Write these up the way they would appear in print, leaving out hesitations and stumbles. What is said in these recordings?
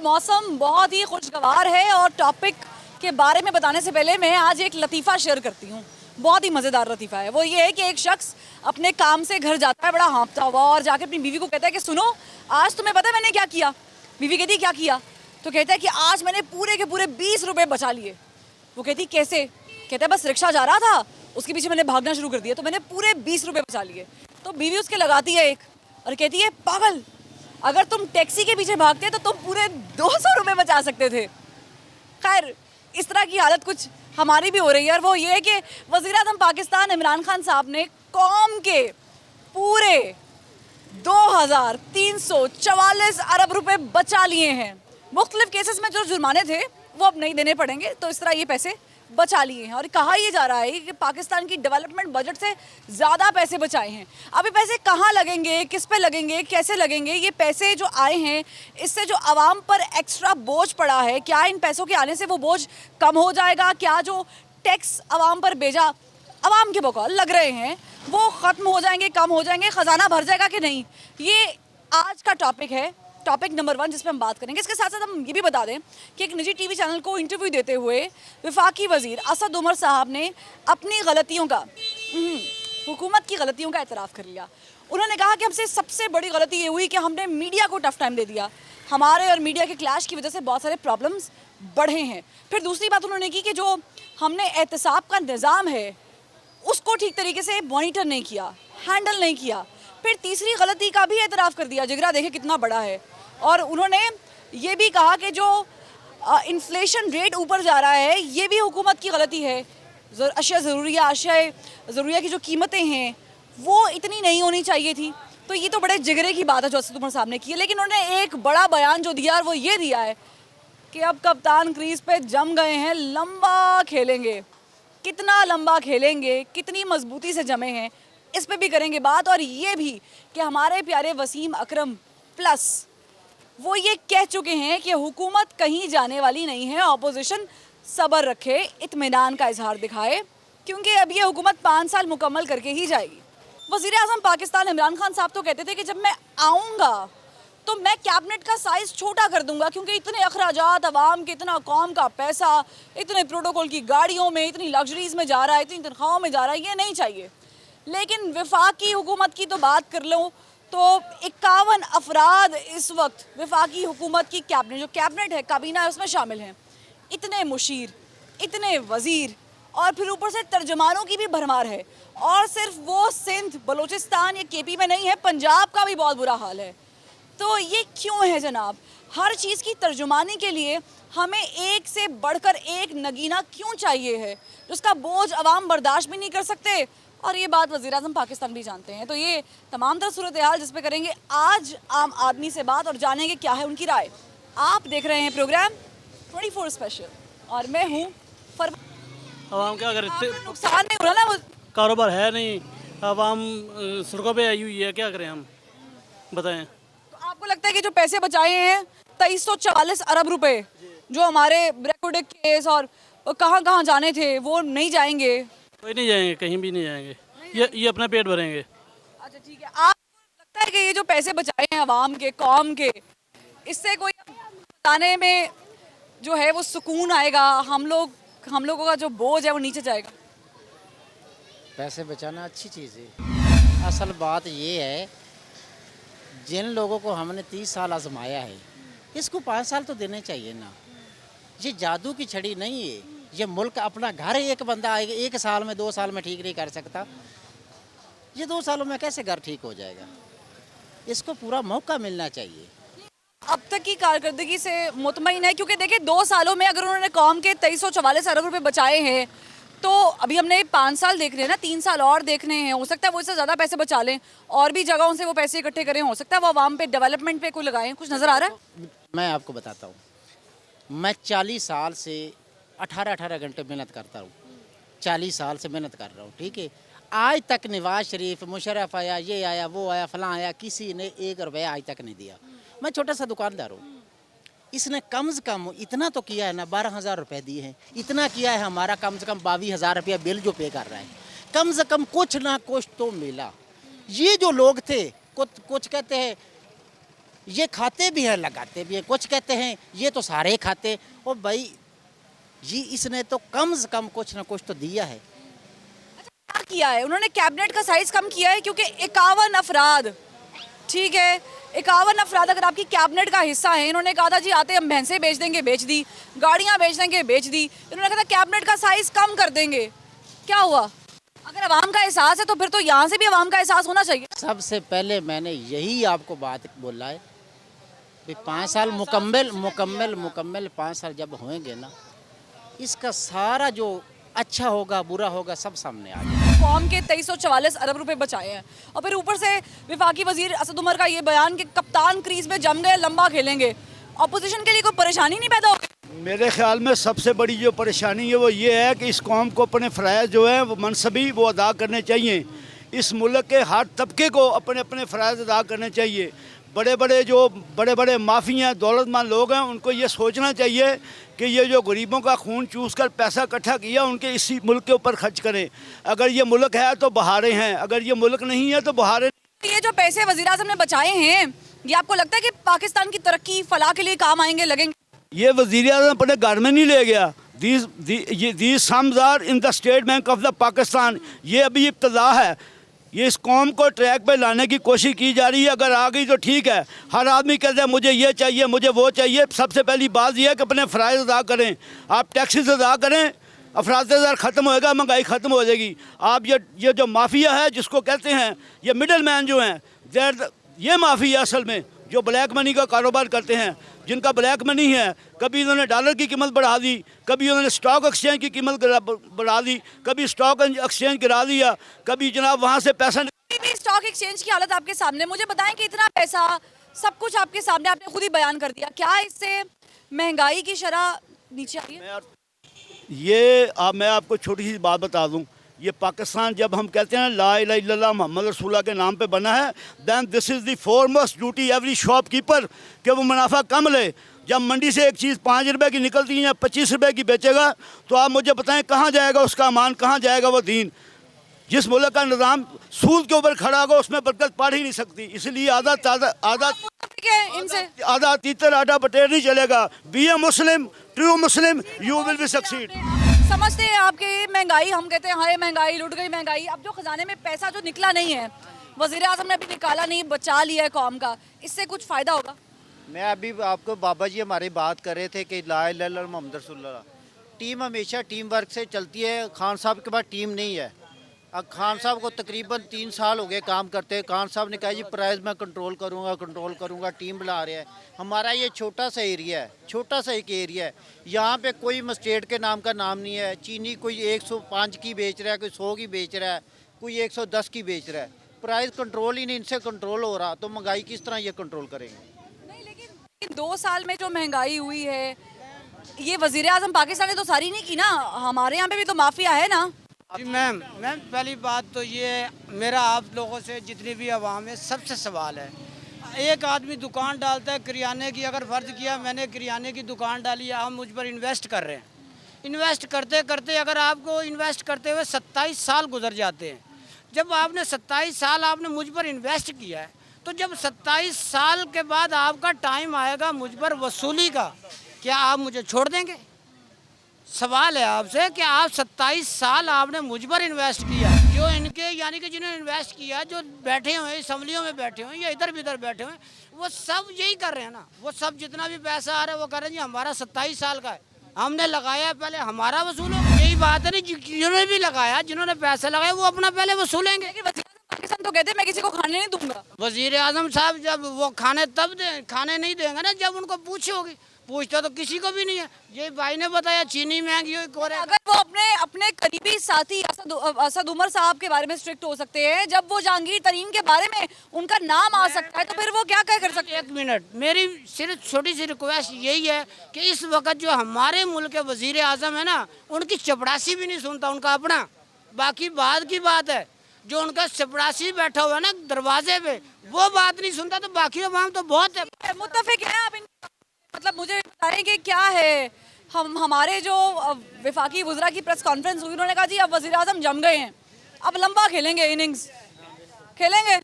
मौसम बहुत ही खुशगवार है और टॉपिक के बारे में बताने से पहले मैं आज एक लतीफ़ा शेयर करती हूँ। बहुत ही मज़ेदार लतीफ़ा है। वो ये है कि एक शख्स अपने काम से घर जाता है बड़ा हाँफता हुआ और जाके अपनी बीवी को कहता है कि सुनो, आज तुम्हें पता है मैंने क्या किया? बीवी कहती है क्या किया? तो कहता है कि आज मैंने पूरे के पूरे 20 रुपये बचा लिए। वो कहती कैसे? कहता है बस रिक्शा जा रहा था, उसके पीछे मैंने भागना शुरू कर दिया तो मैंने पूरे 20 रुपये बचा लिए। तो बीवी उसके लगाती है एक और कहती है पागल, अगर तुम टैक्सी के पीछे भागते तो तुम पूरे 200 रुपये बचा सकते थे। खैर, इस तरह की हालत कुछ हमारी भी हो रही है और वो ये है कि वज़ीर-ए-आज़म पाकिस्तान इमरान खान साहब ने कौम के पूरे 2344 अरब रुपए बचा लिए हैं। मुख्तलिफ केसेस में जो जुर्माने थे वो अब नहीं देने पड़ेंगे, तो इस तरह ये पैसे बचा लिए हैं। और कहा यह जा रहा है कि पाकिस्तान की डेवलपमेंट बजट से ज़्यादा पैसे बचाए हैं। अब ये पैसे कहाँ लगेंगे, किस पे लगेंगे, कैसे लगेंगे? ये पैसे जो आए हैं इससे जो आवाम पर एक्स्ट्रा बोझ पड़ा है, क्या इन पैसों के आने से वो बोझ कम हो जाएगा? क्या जो टैक्स आवाम पर भेजा आवाम के बकौल लग रहे हैं वो ख़त्म हो जाएंगे, कम हो जाएंगे, ख़जाना भर जाएगा कि नहीं? ये आज का टॉपिक है, टॉपिक नंबर 1 जिस पे हम बात करेंगे। इसके साथ साथ हम ये भी बता दें कि एक निजी टीवी चैनल को इंटरव्यू देते हुए वफाकी वज़ीर असद उमर साहब ने अपनी गलतियों का हुकूमत की गलतियों का एतराफ़ कर लिया। उन्होंने कहा कि हमसे सबसे बड़ी गलती ये हुई कि हमने मीडिया को टफ टाइम दे दिया। हमारे और मीडिया के क्लैश की वजह से बहुत सारे प्रॉब्लम्स बढ़े हैं। फिर दूसरी बात उन्होंने की कि जो हमने एहतसाब का निज़ाम है उसको ठीक तरीके से मॉनिटर नहीं किया, हैंडल नहीं किया। फिर तीसरी गलती का भी एतराफ़ कर दिया, जिगरा देखे कितना बड़ा है। और उन्होंने ये भी कहा कि जो इन्फ्लेशन रेट ऊपर जा रहा है ये भी हुकूमत की गलती है। अशिया ज़रूरिया की जो कीमतें हैं वो इतनी नहीं होनी चाहिए थी। तो ये तो बड़े जिगरे की बात है जो असद उमर साहब ने की है। लेकिन उन्होंने एक बड़ा बयान जो दिया और वो ये दिया है कि अब कप्तान क्रीज पे जम गए हैं, लंबा खेलेंगे। कितना लंबा खेलेंगे, कितनी मजबूती से जमे हैं, इस पे भी करेंगे बात। और ये भी कि हमारे प्यारे वसीम अकरम प्लस वो ये कह चुके हैं कि हुकूमत कहीं जाने वाली नहीं है, ऑपोजिशन सब्र रखे, इत्मीनान का इजहार दिखाए, क्योंकि अब ये हुकूमत 5 साल मुकम्मल करके ही जाएगी। वज़ीर-ए-आज़म पाकिस्तान इमरान खान साहब तो कहते थे कि जब मैं आऊँगा तो मैं कैबिनेट का साइज़ छोटा कर दूंगा, क्योंकि इतने अखराजात अवाम के, इतना कौम का पैसा इतने प्रोटोकॉल की गाड़ियों में, इतनी लग्जरीज़ में जा रहा है, इतनी तनख्वाहों में जा रहा है, ये नहीं चाहिए। लेकिन वफाकी हुकूमत की तो बात कर लो तो 51 अफराद इस वक्त वफाकी हुकूमत की कैबिनेट, जो कैबिनेट है, काबीना है, उसमें शामिल हैं। इतने मुशीर, इतने वज़ीर और फिर ऊपर से तर्जमानों की भी भरमार है। और सिर्फ वो सिंध, बलूचिस्तान या केपी में नहीं है, पंजाब का भी बहुत बुरा हाल है। तो ये क्यों है जनाब? हर चीज़ की तर्जुमानी के लिए हमें एक से बढ़कर एक नगीना क्यों चाहिए है, जिसका बोझ अवाम बर्दाश्त भी नहीं कर सकते। और ये बात वज़ीर-ए-आज़म पाकिस्तान भी जानते हैं। तो ये तमाम तरह सूरत हाल जिस पे करेंगे आज आम आदमी से बात और जानेंगे क्या है उनकी राय। आप देख रहे हैं प्रोग्राम 24 स्पेशल और मैं हूँ आवाम क्या करे, नुकसान नहीं हो रहा ना, कारोबार है नहीं, आवाम सड़कों पे आई हुई है, क्या करें हम बताएं। तो आपको लगता है कि जो पैसे बचाए हैं 2344 अरब रुपए जो हमारे ब्रेकोडिक केस और कहाँ कहाँ जाने थे वो नहीं जाएंगे? कोई नहीं जाएंगे, कहीं भी नहीं जाएंगे, ये अपना पेट भरेंगे। अच्छा ठीक है, आपको लगता है कि ये जो पैसे बचाए हैं अवाम के, कौम के, इससे कोई बताने में जो है वो सुकून आएगा, हम लोगों का जो बोझ है वो नीचे जाएगा? पैसे बचाना अच्छी चीज़ है। असल बात ये है, जिन लोगों को हमने 30 साल आजमाया है इसको 5 साल तो देने चाहिए ना। ये जादू की छड़ी नहीं है। ये मुल्क अपना घर एक बंदा एक साल में 2 साल में ठीक नहीं कर सकता। ये 2 सालों में कैसे घर ठीक हो जाएगा? इसको पूरा मौका मिलना चाहिए। अब तक की कारकर्दगी से मुतमईन है? क्योंकि देखिए 2 सालों में अगर उन्होंने कौम के 2344 अरब रुपए बचाए हैं तो अभी हमने 5 साल देखने हैं ना, 3 साल और देखने हैं। हो सकता है वो इससे ज़्यादा पैसे बचा लें और भी जगहों से वो पैसे इकट्ठे करें, हो सकता है वो आवाम पे, डेवलपमेंट पे कोई लगाएं। कुछ नज़र आ रहा है? मैं आपको बताता हूँ, मैं 40 साल से 18-18 घंटे मेहनत करता हूँ, 40 साल से मेहनत कर रहा हूँ, ठीक है। आज तक नवाज शरीफ, मुशर्रफ आया, ये आया, वो आया, फलां आया, किसी ने 1 रुपया आज तक नहीं दिया। मैं छोटा सा दुकानदार हूँ, इसने कम से कम इतना तो किया है ना, 12,000 रुपये दिए हैं, इतना किया है हमारा, कम से कम 22,000 रुपया बिल जो पे कर रहा है, कम से कम कुछ ना कुछ तो मिला। ये जो लोग थे कुछ कहते हैं ये खाते भी हैं लगाते भी हैं, कुछ कहते हैं ये तो सारे खाते। और भाई जी इसने तो कम से कम कुछ ना कुछ तो दिया है। क्या किया है उन्होंने? कैबिनेट का साइज कम किया है क्योंकि 51 अफराद, ठीक है 51 अफराद अगर आपकी कैबिनेट का हिस्सा है, इन्होंने कहा था जी आते हम भैंसें बेच देंगे, बेच दी, गाड़ियां बेच देंगे, बेच दी, इन्होंने कहा था कैबिनेट का साइज कम कर देंगे। क्या हुआ? अगर अवाम का एहसास है तो फिर तो यहाँ से भी अवाम का एहसास होना चाहिए। सबसे पहले मैंने यही आपको बात बोला है कि 5 साल मुकम्मल 5 साल जब होंगे ना, इसका सारा जो अच्छा होगा बुरा होगा सब सामने आ जाएगा। कौम के 2344 अरब रुपए बचाए हैं और फिर ऊपर से विफाकी वजीर असद उमर का ये बयान कि कप्तान क्रीज में जम गए, लंबा खेलेंगे। अपोजिशन के लिए कोई परेशानी नहीं पैदा होगी? मेरे ख्याल में सबसे बड़ी जो परेशानी है वो ये है कि इस कौम को अपने फ़राइज़ जो हैं वो मनसबी वो अदा करने चाहिए। इस मुल्क के हर तबके को अपने अपने फ़राइज़ अदा करने चाहिए। बड़े बड़े माफिया दौलतमंद लोग हैं, उनको ये सोचना चाहिए कि ये जो गरीबों का खून चूस कर पैसा इकट्ठा किया उनके इसी मुल्क के ऊपर खर्च करें। अगर ये मुल्क है तो बहारें हैं, अगर ये मुल्क नहीं है तो बहारें। ये जो पैसे वज़ीर आज़म ने बचाए हैं, ये आपको लगता है कि पाकिस्तान की तरक्की फलाह के लिए काम आएंगे, लगेंगे? ये वज़ीर आज़म अपने घर में नहीं ले गया। These sums are in the State Bank of the Pakistan. ये अभी इब्तदा है। ये इस कौम को ट्रैक पे लाने की कोशिश की जा रही है। अगर आ गई तो ठीक है। हर आदमी कहता है मुझे ये चाहिए, मुझे वो चाहिए। सबसे पहली बात यह है कि अपने फ़राइज़ अदा करें, आप टैक्सेस अदा करें, अफराद ख़त्म होएगा, महंगाई ख़त्म हो जाएगी। आप ये जो माफिया है जिसको कहते हैं, ये मिडल मैन जो हैं, ये माफिया असल में जो ब्लैक मनी का कारोबार करते हैं, जिनका ब्लैक मनी है, कभी इन्होंने डॉलर की कीमत बढ़ा दी, कभी उन्होंने स्टॉक एक्सचेंज की कीमत बढ़ा दी, कभी स्टॉक एक्सचेंज गिरा दिया, कभी जनाब वहाँ से पैसा। स्टॉक एक्सचेंज की हालत आपके सामने, मुझे बताएं कि इतना पैसा सब कुछ आपके सामने, आपने खुद ही बयान कर दिया, क्या इससे महंगाई की शरह नीचे आई है? मैं आपको छोटी सी बात बता दूं। ये पाकिस्तान जब हम कहते हैं ला इलाहा इल्लल्लाह मोहम्मद रसूलुल्लाह के नाम पे बना है, then this is the foremost duty every shopkeeper कि वो मुनाफा कम ले। जब मंडी से एक चीज़ 5 रुपए की निकलती है या 25 रुपए की बेचेगा तो आप मुझे बताएं कहाँ जाएगा उसका अमान, कहाँ जाएगा वो दीन? जिस मुल्क का निज़ाम सूद के ऊपर खड़ा होगा उसमें बरकत पड़ ही नहीं सकती। इसलिए आधा तीतर आधा बटेर नहीं चलेगा। Be a Muslim, true Muslim, you will be succeed. समझते हैं आपके महंगाई, हम कहते हैं हाय महंगाई, लुट गई महंगाई। अब जो खजाने में पैसा जो निकला नहीं है, वज़ीर आज़म ने अभी निकाला नहीं, बचा लिया है कौम का, इससे कुछ फ़ायदा होगा? मैं अभी आपको बाबा जी हमारी बात कर रहे थे कि ला इलाहा इल्लल्लाह मोहम्मद रसूलुल्लाह। टीम हमेशा टीम वर्क से चलती है। खान साहब के पास टीम नहीं है। अब खान साहब को तकरीबन 3 साल हो गए काम करते। खान साहब ने कहा जी प्राइस मैं कंट्रोल करूँगा, टीम बुला रहे हैं। हमारा ये छोटा सा एरिया है, छोटा सा एक एरिया है। यहाँ पे कोई मस्टेट के नाम का नाम नहीं है। चीनी कोई 105 की बेच रहा है, कोई 100 की बेच रहा है, कोई 110 की बेच रहा है। प्राइस कंट्रोल ही नहीं, इनसे कंट्रोल हो रहा, तो महंगाई किस तरह ये कंट्रोल करेंगे? नहीं, लेकिन 2 साल में जो महंगाई हुई है, ये वज़ीर आज़म पाकिस्तान ने तो सारी नहीं की ना, हमारे यहाँ पे भी तो माफिया है ना। जी मैम पहली बात तो ये मेरा आप लोगों से जितनी भी आवाम है सबसे सवाल है। एक आदमी दुकान डालता है किराने की, अगर फ़र्ज़ किया मैंने किराने की दुकान डाली है, आप मुझ पर इन्वेस्ट कर रहे हैं। इन्वेस्ट करते करते अगर आपको इन्वेस्ट करते हुए 27 साल गुजर जाते हैं, जब आपने 27 साल आपने मुझ पर इन्वेस्ट किया है, तो जब 27 साल के बाद आपका टाइम आएगा मुझ पर वसूली का, क्या आप मुझे छोड़ देंगे? सवाल है आपसे कि आप 27 साल आपने मुझ पर इन्वेस्ट किया, जो इनके यानी कि जिन्होंने इन्वेस्ट किया, जो बैठे हुए असम्बलियों में बैठे हुए या इधर भी इधर बैठे हुए, वो सब यही कर रहे हैं ना। वो सब जितना भी पैसा आ रहा है वो कर रहे हैं जी हमारा 27 साल का है, हमने लगाया है, पहले हमारा वसूलो। यही बात है नहीं, जिन्होंने भी लगाया, जिन्होंने पैसा लगाया वो अपना पहले वसूलेंगे। पाकिस्तान तो कहते हैं मैं किसी को खाने नहीं दूंगा। वज़ीर आज़म साहब जब वो खाने नहीं देंगे ना जब उनको पूछे होगी, पूछता तो किसी को भी नहीं है। ये भाई ने बताया चीनी महंगी हुई, अगर वो अपने करीबी साथी असद उमर साहब के बारे में स्ट्रिक्ट हो सकते हैं, जब वो जहांगीर तरीन के बारे में उनका नाम आ सकता है, तो फिर वो क्या कर सकते हैं? 1 मिनट, मेरी सिर्फ छोटी सी रिक्वेस्ट यही है कि इस वक्त जो हमारे मुल्क के वज़ीर आज़म है ना, उनकी चपड़ासी भी नहीं सुनता उनका अपना। बाकी बाद की बात है, जो उनका चपड़ासी बैठा हुआ है ना दरवाजे पे, वो बात नहीं सुनता, तो बाकी अवाम तो बहुत है। मुत्तफिक है आप? मतलब मुझे बताएं कि क्या है, हमारे जो विफाकी वज़रा की प्रेस कॉन्फ्रेंस हुई, उन्होंने कहा जी अब वज़ीर आज़म जम गए हैं, अब लंबा खेलेंगे, इनिंग्स खेलेंगे।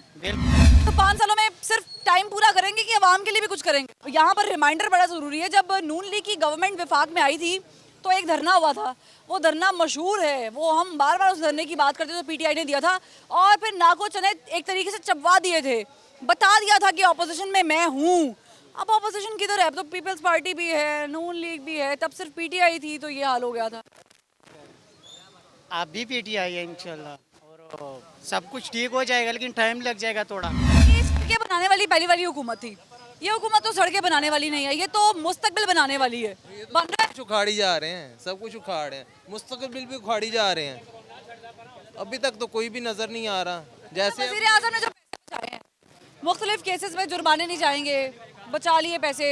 तो 5 सालों में सिर्फ टाइम पूरा करेंगे कि आवाम के लिए भी कुछ करेंगे? यहाँ पर रिमाइंडर बड़ा ज़रूरी है। जब नून लीग की गवर्नमेंट विफाक में आई थी तो एक धरना हुआ था, वो धरना मशहूर है, वो हम बार बार उस धरने की बात करते थे, पीटीआई ने दिया था और फिर नाको चने एक तरीके से चबवा दिए थे, बता दिया था कि ऑपोजिशन में मैं हूँ। अब ऑपोजिशन किधर है? अब तो पीपल्स पार्टी भी है, नून लीग भी है, तब सिर्फ पीटीआई थी तो ये हाल हो गया था। आप भी पीटीआई है इंशाल्लाह और सब कुछ ठीक हो जाएगा, लेकिन टाइम लग जाएगा थोड़ा। ये सड़कें बनाने वाली पहली वाली हुकूमत थी, ये हुकूमत तो सड़कें बनाने वाली नहीं है, ये तो मुस्तकबिल बनाने वाली है। बन रहा है। कुछ उखाड़ी जा रहे हैं, सब कुछ उखाड़ रहे हैं, मुस्तकबिल भी उखाड़ी जा रहे हैं। अभी तक तो कोई भी नजर नहीं आ रहा। जैसे वज़ीर आज़म ने जो पैसे बचाए हैं, मुख्तलिफ केसेस में जुर्माने नहीं जाएंगे, बचा लिए पैसे,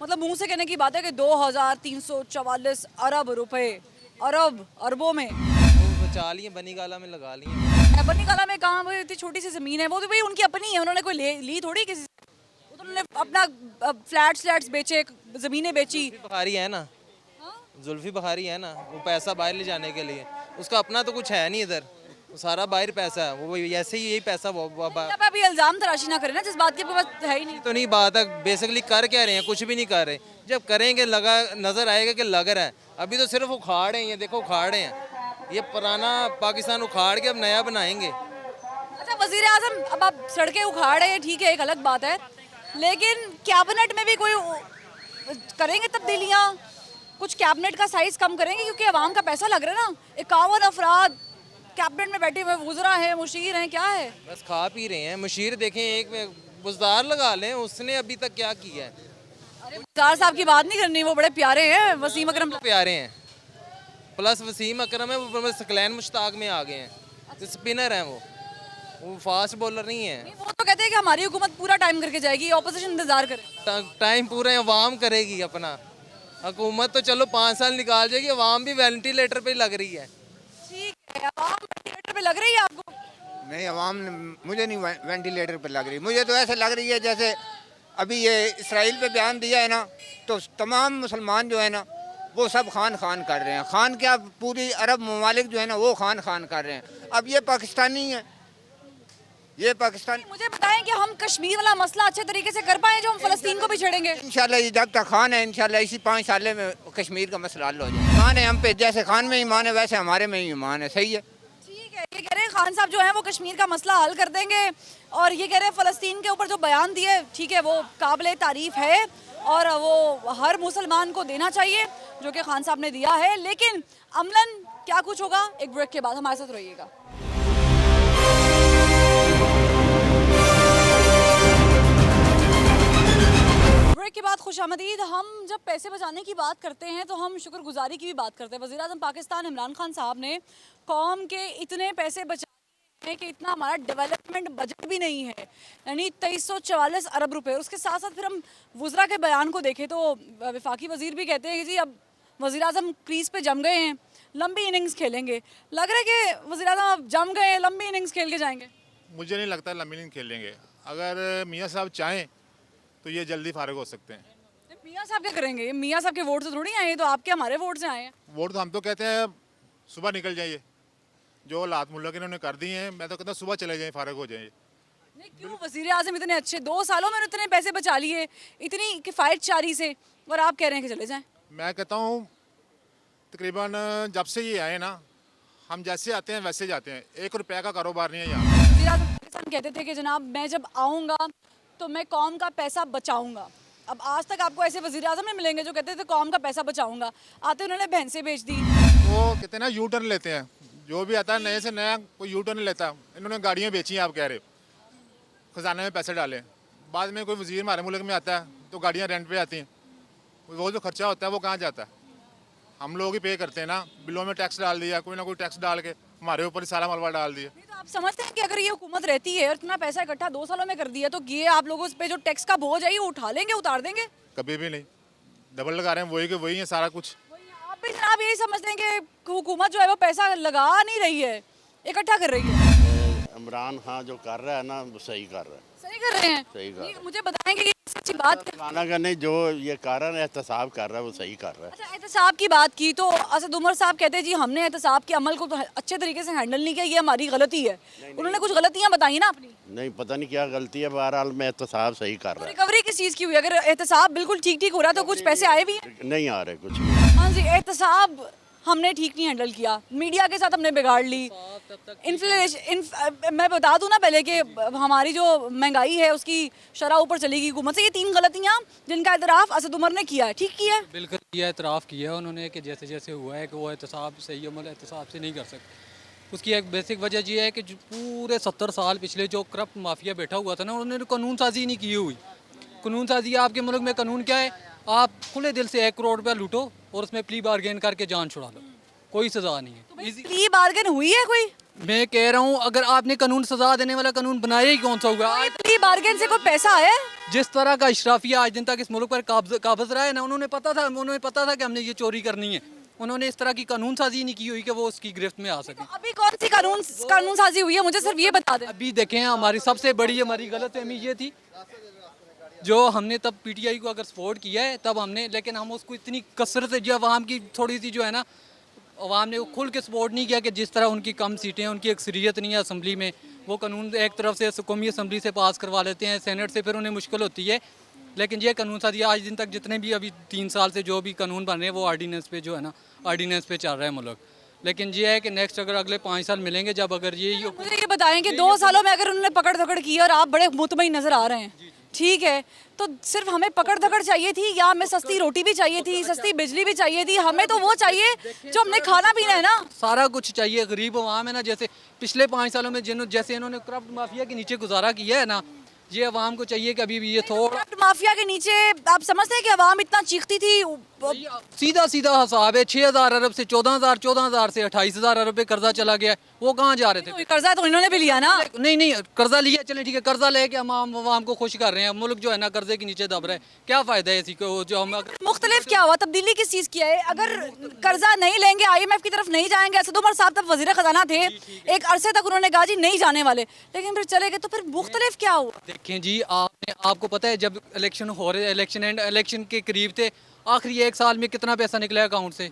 मतलब मुंह से कहने की बात है कि 2344 अरब रुपए, अरबों में। वो बचा लिए, बनी गाला में लगा लिए। बनी कला में कहाँ, वो इतनी छोटी सी ज़मीन है, वो तो भाई उनकी अपनी है, उन्होंने कोई ली थोड़ी किसी से। वो तो उन्होंने अपना फ्लैट्स बेचे, ज़मीनें बेची। बखारी है ना, जुल्फी बखारी है ना, वो पैसा बाहर ले जाने के लिए, उसका अपना तो कुछ है नहीं इधर, वो सारा बाहर पैसा है, वो ऐसे ही यही पैसा अब अभी इल्ज़ाम तराशी ना करें ना जिस बात की आपके पास है ही नहीं। तो नहीं बात है। बेसिकली कर क्या रहे हैं? कुछ भी नहीं कर रहे। जब करेंगे लगा नजर आएगा कि लग रहा है। अभी तो सिर्फ उखाड़ रहे हैं, ये देखो उखाड़ रहे हैं, ये पुराना पाकिस्तान उखाड़ के अब नया बनाएंगे। अच्छा वज़ीर आज़म, अब आप सड़कें उखाड़ रहे हैं, ठीक है, एक अलग बात है, लेकिन कैबिनेट में भी कोई करेंगे तब्दीलियाँ? कुछ कैबिनेट का साइज कम करेंगे क्योंकि आवाम का पैसा लग रहा है ना। 51 अफराद कैबिनेट में बैठे हुए, वुज़रा हैं, मुशीर हैं, क्या है? बस खा पी रहे हैं। मुशीर देखें, एक बुजदार लगा लें, उसने अभी तक क्या किया है? अरे वज़ार साहब की बात नहीं करनी, वो बड़े प्यारे हैं, वसीम अकरम। प्यारे हैं, प्लस वसीम अकरम है, वो सकलैन मुश्ताक में आ गए हैं, तो स्पिनर हैं वो फास्ट बॉलर नहीं है। वो तो कहते हैं कि हमारी हुकूमत पूरा टाइम करके जाएगी, ऑपोजिशन इंतजार करे। टाइम पूरा अवाम करेगी अपना। हुकूमत तो चलो 5 साल निकाल जाएगी, अवाम भी वेंटिलेटर पे लग रही है। ठीक है, आवाम वेंटिलेटर पे लग रही है आपको? नहीं, अवाम मुझे नहीं वेंटिलेटर पे लग रही, मुझे तो ऐसे लग रही है जैसे अभी ये इसराइल पे बयान दिया है ना, तो तमाम मुसलमान जो है ना वो सब खान खान कर रहे हैं। खान क्या, पूरी अरब ममालिक जो है ना वो खान खान कर रहे हैं। अब ये पाकिस्तानी है, ये पाकिस्तान। मुझे बताएं कि हम कश्मीर वाला मसला अच्छे तरीके से कर पाए जो हम फ़लस्तीन को भी छेड़ेंगे? इंशाल्लाह ये जब तक खान है, इंशाल्लाह इसी 5 साल में कश्मीर का मसला हल हो जाए। ईमान है हम पे, जैसे खान में ईमान है वैसे हमारे में ही ईमान है। सही है, ठीक है। ये कह रहे हैं खान साहब जो है वो कश्मीर का मसला हल कर देंगे, और ये कह रहे हैं फ़लस्तीन के ऊपर जो बयान दिए, ठीक है, वो काबिल तारीफ़ है और वो हर मुसलमान को देना चाहिए जो कि खान साहब ने दिया है। लेकिन अमलन क्या कुछ होगा, एक ब्रेक के बाद हमारे साथ रहिएगा। ब्रेक के बाद खुशामदीद। हम जब पैसे बचाने की बात करते हैं तो हम शुक्रगुजारी की भी बात करते हैं। वज़ीर आज़म पाकिस्तान इमरान खान साहब ने कौम के इतने पैसे बचा हैं कि इतना हमारा डेवलपमेंट बजट भी नहीं है, यानी 2344 अरब रुपए। उसके साथ साथ फिर हम वुज़रा के बयान को देखें तो वफाकी वज़ीर भी कहते हैं कि जी अब वज़ीर आज़म क्रीज़ पे जम गए हैं, लंबी इनिंग्स खेलेंगे। लग रहा है कि वज़ीर आज़म अब जम गए हैं, लंबी इनिंग्स खेल के जाएंगे। मुझे नहीं लगता लंबी इनिंग खेलेंगे। अगर मियाँ साहब चाहें तो ये जल्दी फारिग हो सकते हैं। मियाँ साहब क्या करेंगे? मियाँ साहब के वोट से थोड़ी आए हैं, तो आपके हमारे वोट से आए हैं। वोट तो हम तो कहते हैं सुबह निकल जाइए, जो लात मुल्ला के इन्होंने कर दिए हैं, मैं तो कहता हूँ सुबह चले जाएं, फारिग हो जाइए। नहीं, क्यों वज़ीर आज़म इतने अच्छे, 2 सालों में इतने पैसे बचा लिए, इतनी किफ़ायत चारी से, और आप कह रहे हैं कि चले जाएं? मैं कहता हूँ तकरीबन जब से ये आए ना, हम जैसे आते हैं वैसे जाते हैं। 1 रुपये का कारोबार नहीं है यहाँ। वज़ीर आज़म पाकिस्तान कहते थे कि जनाब मैं जब आऊँगा तो मैं कौम का पैसा बचाऊँगा। अब आज तक आपको ऐसे वज़ीर आज़म नहीं मिलेंगे जो कहते थे कौम का पैसा बचाऊँगा, आते उन्होंने भैंसें बेच दी। वो कहते हैं ना यू टर्न लेते हैं, जो भी आता है नए से नया कोई यू टर्न लेता है। इन्होंने गाड़ियाँ बेची हैं, आप कह रहे हो, खजाने में पैसे डालें। बाद में कोई वज़ीर हमारे मुल्क में आता है तो गाड़ियाँ रेंट पे आती हैं, वो जो खर्चा होता है वो कहाँ जाता है? हम लोग ही पे करते हैं ना। बिलों में टैक्स डाल दिया, कोई ना कोई टैक्स डाल के हमारे ऊपर ही सारा मलबा डाल दिया। नहीं तो आप समझते हैं कि अगर ये हुकूमत रहती है और इतना पैसा इकट्ठा 2 सालों में कर दिया तो ये आप लोगों पे जो टैक्स का बोझ है ये उठा लेंगे, उतार देंगे? कभी भी नहीं, डबल लगा रहे हैं, वही के वही है सारा कुछ। आप भी जनाब यही समझते हैं कि हुकूमत जो है वो पैसा लगा नहीं रही है, इकट्ठा कर रही है? इमरान खान जो कर रहा है ना वो सही कर रहा है। सही कर रहे हैं। सही कर रहे ये मुझे बताएंगे कि इससे अच्छी बात। माना का नहीं, जो ये कारण एहतसाब कर रहा है वो सही कर रहा है। अच्छा, एहतसाब की बात की तो असद उमर साहब कहते हैं जी हमने एहतसाब के अमल को तो अच्छे तरीके से हैंडल नहीं किया, ये हमारी गलती है। उन्होंने कुछ गलतियां बताई ना अपनी। नहीं, पता नहीं क्या गलती है, बहरहाल में एहतसाब सही कर रहा रिकवरी किस चीज़ की हुई? अगर एहतसाब बिल्कुल ठीक ठीक हो रहा है तो कुछ पैसे आए भी हैं? है। नहीं आ रहे कुछ भी। हाँ जी, एहतसाब हमने ठीक नहीं हैंडल किया, मीडिया के साथ हमने बिगाड़ ली। मैं बता दूं ना पहले कि हमारी जो महंगाई है उसकी शरह ऊपर चली गई हुकूमत से। ये 3 गलतियां जिनका एतराफ़ असद उमर ने किया है, ठीक किया है? बिल्कुल किया, एतराफ़ किया है उन्होंने कि जैसे जैसे हुआ है कि वो एहतसाब सही अमल एहतसाब से नहीं कर सकते। उसकी एक बेसिक वजह ये है कि जो पूरे 70 साल पिछले जो करप्ट माफिया बैठा हुआ था ना, उन्होंने कानून साजी नहीं की हुई। कानून साजी आपके मुल्क में कानून क्या है? आप खुले दिल से 1 करोड़ रुपया लूटो और उसमें प्ली बार्गेन करके जान छुड़ा लो, कोई सज़ा नहीं है। प्ली बार्गेन हुई है कोई? मैं कह रहा हूँ अगर आपने कानून सज़ा देने वाला कानून बनाया ही कौन सा हुआ? आज प्ली बार्गेन से कोई पैसा आया है? जिस तरह का इशराफिया आज दिन तक इस मुल्क पर काबज रहा है ना, उन्होंने पता था कि हमने ये चोरी करनी है। उन्होंने इस तरह की कानून साजी नहीं की हुई कि वो उसकी गिरफ्त में आ सके। तो अभी कौन सी कानून साजी हुई है, मुझे सिर्फ ये बता दें। अभी देखें, हमारी सबसे बड़ी हमारी गलतफहमी ये थी, जो हमने तब पीटीआई को अगर सपोर्ट किया है तब हमने, लेकिन हम उसको इतनी कसरत से जो अवाम की थोड़ी सी जो है ना, अवाम ने खुल के सपोर्ट नहीं किया कि जिस तरह उनकी कम सीटें हैं, उनकी अक्सरियत नहीं है असम्बली में, वो कानून एक तरफ से कौमी असम्बली से पास करवा लेते हैं, सेनेट से फिर उन्हें मुश्किल होती है। लेकिन ये कानून साजी आज दिन तक जितने भी अभी 3 साल से जो भी कानून बन रहे हैं वो आर्डीनेंस पे जो है ना, आर्डीनेंस पे चल रहा है मुल्क। लेकिन ये है कि नेक्स्ट अगर अगले 5 साल मिलेंगे जब अगर मुझे ये बताएं कि 2 सालों में अगर उन्होंने पकड़ धकड़ की और आप बड़े मुतमईन नजर आ रहे हैं, ठीक है, तो सिर्फ हमें पकड़ धकड़ चाहिए थी या हमें सस्ती रोटी भी चाहिए थी, सस्ती बिजली भी चाहिए थी? हमें तो वो चाहिए जो हमने खाना पीना है ना। सारा कुछ चाहिए। गरीब अवाम है ना, जैसे पिछले 5 सालों में जैसे इन्होंने करप्ट माफिया के नीचे गुजारा किया है ना, ये अवाम को चाहिए कि अभी भी ये थोड़ा करप्ट माफिया के नीचे आप समझते हैं कि अवाम इतना चीखती थी? सीधा हिसाब है। 6,000 अरब से 14,000 से 28,000 अरब पे कर्जा चला गया है। वो कहाँ जा रहे थे? कर्जा तो इन्होंने भी लिया ना। नहीं, कर्जा लिया, चले ठीक है, कर्जा लेके हम आवाम को खुश कर रहे हैं। मुल्क जो है ना कर्जे के नीचे दब रहा है, क्या फायदा है इसी को? जो हम मुख्तलिफ क्या हुआ, तब्दीली किस चीज़ की है? अगर कर्जा नहीं लेंगे, IMF की तरफ नहीं जाएंगे, असद उमर साहब तब वजीर खजाना थे, एक अरसे तक उन्होंने कहा जी नहीं जाने वाले, लेकिन फिर चले गए, तो फिर मुख्तलिफ क्या हुआ? देखें जी, आपको पता है जब इलेक्शन हो रहे, इलेक्शन के करीब थे, आखिरी 1 साल में कितना पैसा निकला अकाउंट से?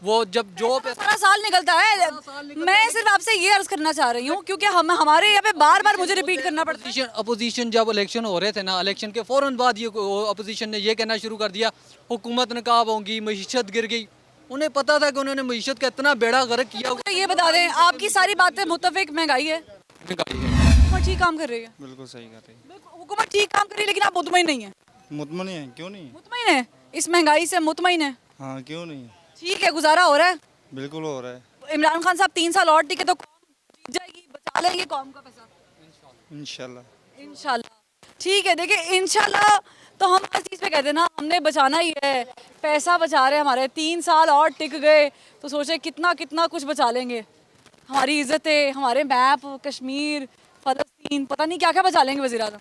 वो जब जो पैसा सारा साल निकलता है। मैं सिर्फ आपसे ये अर्ज करना चाह रही हूँ, क्योंकि हमारे यहाँ पे बार बार मुझे रिपीट करना पड़ता है। अपोजिशन जब इलेक्शन हो रहे थे ना, इलेक्शन के फ़ौरन बाद ये अपोजिशन ने ये कहना शुरू कर दिया हुकूमत नकाब होंगी, मईशत गिर गई। उन्हें पता था कि उन्होंने मईशत का इतना बेड़ा गर्क किया। ये बता दें, आपकी सारी बातें मुत्तफिक महंगाई है, हुकूमत ठीक काम कर रही है? बिल्कुल सही कर रही है। हुकूमत ठीक काम कर रही है, लेकिन आप मुतमईन नहीं है? मुतमईन है, क्यों नहीं? मुतमईन है इस महंगाई से? मुतमईन है? हाँ, क्यों नहीं? ठीक है, गुजारा हो रहा है? बिल्कुल हो रहा है। इमरान खान साहब 3 साल और टिके तो कौम जीत जाएगी, बचा लेंगे कौम का पैसा इंशाल्लाह। इंशाल्लाह। ठीक है, देखिए इंशाल्लाह तो हम हर चीज़ पे कहते हैं ना, हमने बचाना ही है, पैसा बचा रहे हमारे। 3 साल और टिक गए तो सोचे कितना कितना कुछ बचा लेंगे, हमारी इज्जतें, हमारे मैप, कश्मीर, फ़लस्तीन, पता नहीं क्या क्या बचा लेंगे वज़ीर आज़म।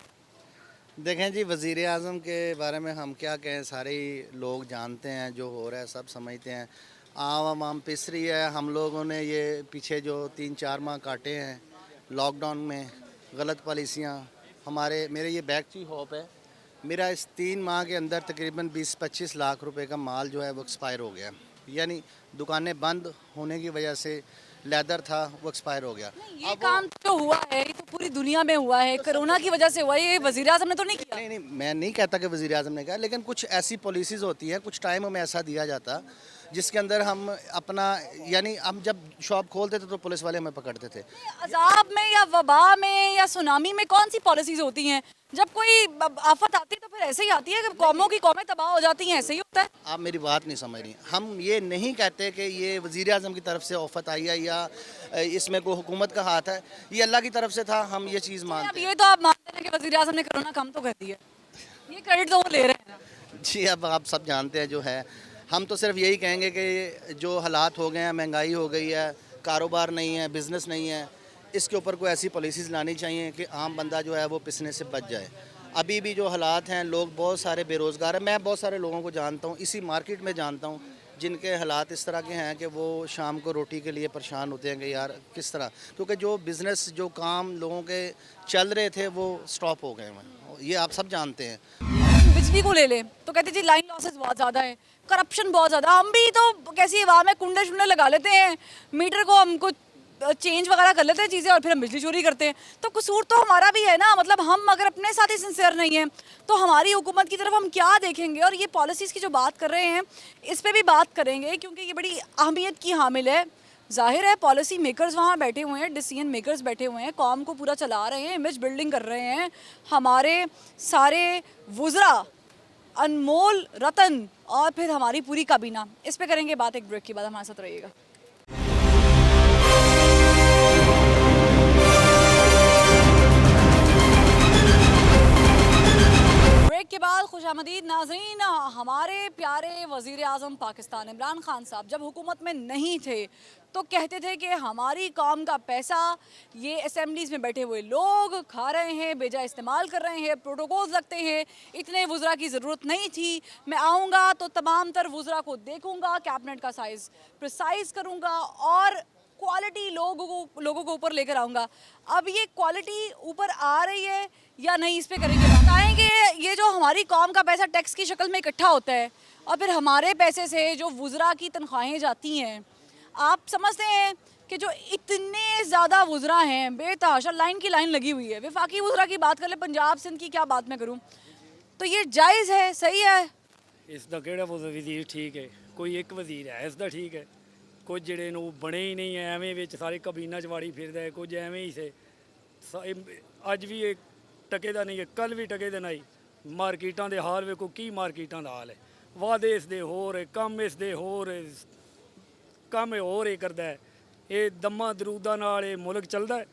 देखें जी, वज़ीर आज़म के बारे में हम क्या कहें, सारे लोग जानते हैं, जो हो रहा है सब समझते हैं। आवाम पिस रही है। हम लोगों ने ये पीछे जो 3-4 माह काटे हैं लॉकडाउन में, गलत पॉलिसियाँ, मेरे ये बैक की होप है, मेरा इस 3 माह के अंदर तकरीबन 20-25 लाख रुपए का माल जो है वो एक्सपायर हो गया। यानी दुकानें बंद होने की वजह से लेदर था वो एक्सपायर हो गया। ये काम जो हुआ है ये तो पूरी दुनिया में हुआ है, कोरोना की वजह से हुआ है, ये वज़ीर आज़म ने तो नहीं किया। नहीं, मैं नहीं कहता कि वज़ीर आज़म ने कहा, लेकिन कुछ ऐसी पॉलिसीज़ होती हैं, कुछ टाइम हमें ऐसा दिया जाता जिसके अंदर हम अपना, यानी हम जब शॉप खोलते थे तो पुलिस वाले हमें पकड़ते थे। अजाब में या वबा में या सुनामी में कौन सी पॉलिसीज़ होती हैं? जब कोई आफत आती है तो फिर ऐसे ही आती है कि कौमों की कौमें तबाह हो जाती हैं, ऐसे ही होता है। आप मेरी बात नहीं समझ रही। हम ये नहीं कहते कि ये वज़ीर आज़म की तरफ से आफत आई है या इसमें कोई हुकूमत का हाथ है, ये अल्लाह की तरफ से था, हम ये चीज़ मानते हैं। ये तो आप मानते हैं कि वज़ीर आज़म ने कोरोना कम तो कर दिया, ये क्रेडिट तो वो ले रहे हैं। जी, अब आप सब जानते हैं जो है, हम तो सिर्फ यही कहेंगे कि जो हालात हो गए हैं, महंगाई हो गई है, कारोबार नहीं है, बिज़नेस नहीं है, इसके ऊपर कोई ऐसी पॉलिसीज़ लानी चाहिए कि आम बंदा जो है वो पिसने से बच जाए। अभी भी जो हालात हैं, लोग बहुत सारे बेरोज़गार हैं। मैं बहुत सारे लोगों को जानता हूँ, इसी मार्केट में जानता हूँ जिनके हालात इस तरह के हैं कि वो शाम को रोटी के लिए परेशान होते हैं कि यार किस तरह, क्योंकि जो बिज़नेस जो काम लोगों के चल रहे थे वो स्टॉप हो गए हैं, ये आप सब जानते हैं। बिजली को ले लें तो कहते जी लाइन लॉसेस बहुत ज़्यादा है, करप्शन बहुत ज़्यादा। हम भी तो कैसी आवाम है, कुंडे शुंडे लगा लेते हैं, मीटर को हमको चेंज वगैरह कर लेते हैं चीज़ें और फिर हम बिजली चोरी करते हैं। तो कसूर तो हमारा भी है ना, मतलब हम अगर अपने साथ ही सिंसियर नहीं हैं तो हमारी हुकूमत की तरफ हम क्या देखेंगे। और ये पॉलिसीज़ की जो बात कर रहे हैं इस पर भी बात करेंगे क्योंकि ये बड़ी अहमियत की हामिल है। जाहिर है पॉलिसी मेकर्स वहाँ बैठे हुए हैं, डिसीजन मेकर्स बैठे हुए हैं, कौम को पूरा चला रहे हैं, इमेज बिल्डिंग कर रहे हैं। हमारे सारे वुज़रा, अनमोल रतन और फिर हमारी पूरी काबीना, इस पे करेंगे बात एक ब्रेक के बाद। हमारे साथ रहिएगा। ब्रेक के बाद खुशामदीद नाज़रीन। हमारे प्यारे वज़ीर आज़म पाकिस्तान इमरान खान साहब जब हुकूमत में नहीं थे तो कहते थे कि हमारी कौम का पैसा ये असेंबलीज़ में बैठे हुए लोग खा रहे हैं, बेजा इस्तेमाल कर रहे हैं, प्रोटोकॉल्स लगते हैं, इतने वुज़रा की ज़रूरत नहीं थी। मैं आऊँगा तो तमाम तर वुज़रा को देखूँगा, कैबिनेट का साइज़ प्रिसाइज़ करूँगा और क्वालिटी लोगों को ऊपर लेकर आऊँगा। अब ये क्वालिटी ऊपर आ रही है या नहीं, इस पे करेंगे बात। बताएंगे ये जो हमारी कौम का पैसा टैक्स की शक्ल में इकट्ठा होता है और फिर हमारे पैसे से जो वुज़रा की तनख्वाहें जाती हैं, आप समझते हैं कि जो इतने ज़्यादा वुज़रा हैं, बेतहाशा लाइन की लाइन लगी हुई है। वफाकी वुज़रा की बात कर ले, पंजाब सिंध की क्या बात मैं करूँ, तो ये जायज़ है, सही है? इसका केड़ा वज़ीर ठीक है? कोई एक वज़ीर है इसका ठीक है, कुछ ਜਿਹੜੇ ਨੂੰ ਬਣੇ ਹੀ ਨਹੀਂ ਐਵੇਂ ਵਿੱਚ ਸਾਰੇ ਕਬੀਨਾ 'ਚ ਵਾੜੀ ਫਿਰਦਾ ਹੈ, ਕੁਝ ਐਵੇਂ ਹੀ ਸੇ ਅੱਜ ਵੀ ਇਹ ਟਕੇ ਦਾ ਨਹੀਂ ਹੈ, ਕੱਲ ਵੀ ਟਕੇ ਦਾ ਨਹੀਂ। ਮਾਰਕੀਟਾਂ ਦੇ ਹਾਲ ਵੇਖੋ, ਕੀ ਮਾਰਕੀਟਾਂ ਦਾ ਹਾਲ ਹੈ, ਵਾਅਦੇ ਇਸ ਦੇ ਹੋਰ ਹੈ, ਕੰਮ ਇਸ ਦੇ ਹੋਰ ਹੈ, ਕੰਮ ਹੋਰ ਇਹ ਕਰਦਾ ਹੈ। ਇਹ ਦਮਾਂ ਦਰੂਦਾਂ ਨਾਲ ਇਹ ਮੁਲਕ ਚੱਲਦਾ ਹੈ।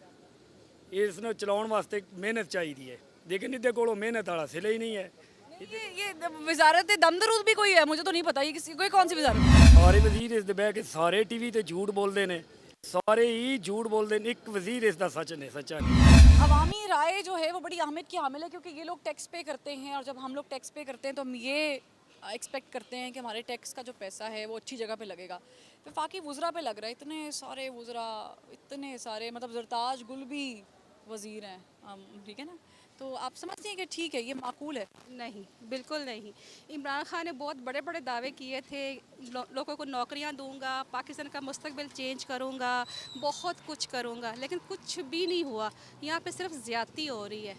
ਇਸ ਨੂੰ ਚਲਾਉਣ ਵਾਸਤੇ ਮਿਹਨਤ ਚਾਹੀਦੀ ਹੈ, ਲੇਕਿਨ ਇਹਦੇ ਕੋਲੋਂ ਮਿਹਨਤ ਵਾਲਾ ਸਿਲਾ ही नहीं है। ये वजारत दमदरूद भी कोई है, मुझे तो नहीं पता ये किसी कोई कौन सी वजारत है। सारे वजीर इस बह के सारे टीवी ते झूठ बोलते हैं, सारे ही झूठ बोलते हैं, एक वजीर इसका सच ने सच्चा नहीं। अवामी राय जो है वो बड़ी अहमियत की हामिल है क्योंकि ये लोग टैक्स पे करते हैं और जब हम लोग टैक्स पे करते हैं तो हम ये एक्सपेक्ट करते हैं कि हमारे टैक्स का जो पैसा है वो अच्छी जगह पे लगेगा। वफाकी वुज़रा पे लग रहा है, इतने सारे वुज़रा, इतने सारे, मतलब ज़रताज गुल भी वज़ीर हैं, ठीक है ना। तो आप समझते हैं कि ठीक है, ये माकूल है? नहीं, बिल्कुल नहीं। इमरान खान ने बहुत बड़े बड़े दावे किए थे, लोगों को नौकरियां दूंगा, पाकिस्तान का मुस्तकबिल चेंज करूंगा, बहुत कुछ करूंगा, लेकिन कुछ भी नहीं हुआ। यहाँ पे सिर्फ ज़्यादती हो रही है,